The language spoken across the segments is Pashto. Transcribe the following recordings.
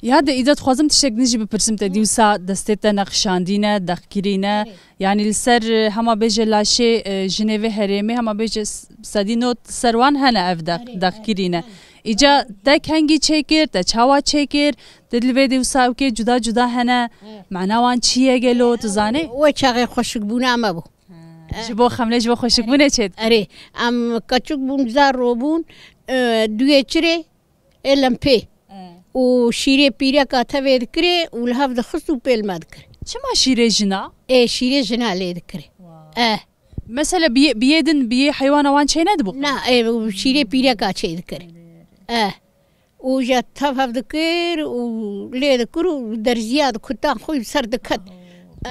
يا إذا تخوازم تشتك نجي ببرسم تديوسا دستيتا نقشاندينة دقكيرينة يعني السر هما بيجي لاشي جنيفي هرمي هما بيجي سادينو سروان هنا دقكيرينة إجا تك هنگي چيكر تچاوا چيكر دلوي ديوسا وكي جدا جدا هنا معناوان چيه گلو تزاني وچاغي خوشك بونا ما بو جبو خمله جبو خوشك بونه چيد اري ام كچوك بون زار روبون دوية چري LMP وشيري بيريا كاتها ذكري والهاف دخصو بيل ما ذكري شما شيري جنا؟ ايه شيري جنا لي ذكري مثلا بيدن بي حيوان وان شي ندبو؟ لا ايه شيري بيريا كاتشي ذكري وجا تهاف ذكر ولي ذكر ودرزيات كتان خوي بسر دكت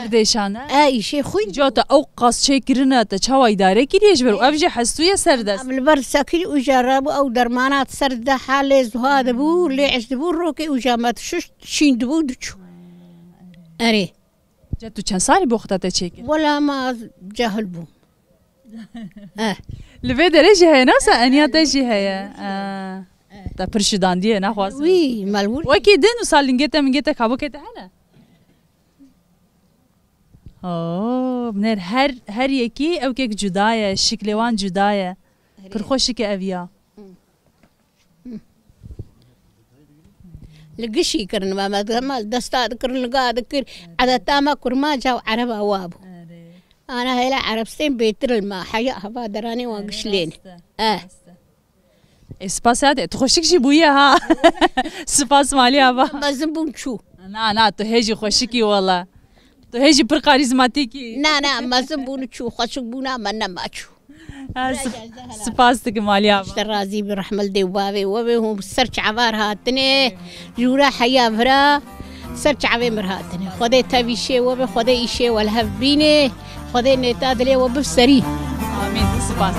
ديشانه؟ اي شي خوي جوتا او قاس شي كرنا تشاوا اداره كريش برو افجي حسويه سردس البر ساكري وجربوا او درمانات سرد حاله زهاد بو لي عش دبو روكي وجامات شش شين دبو دچو اري جاتو چند سالي بوختا تشيك ولا ما جاهل بو لبي درجه هي ناسا انيا تجي هي تا برشدان دي انا خواص وي مالول وكي دين وسالنجيتا منجيتا كابو كده هنا بنر هر یکی او که جدایه شکلوان جدایه پرخوشی که اویا لقشي كرن ما دستا كرن لقا ذكر على تاما كرما جاو عرب اوابو انا هلا عربستين بيتر الماء حياها بادراني واقشلين اسباسات تخوشك شي بويا ها سباس مالي ابا ما زنبون شو نا تو هيجي خوشكي والله تو هيجي بر كاريزماتيكي نا ما زنبون شو خوشك بونا منا ما شو سپاسك ماليا اشترازي برحمة الدوابي وبهم سرچ عبار هاتني جورا حيا برا سرچ عبي مرهاتني خدي تبيشي وب خدي إيشي والهبيني خدي نتادلي وبسري آمين سپاس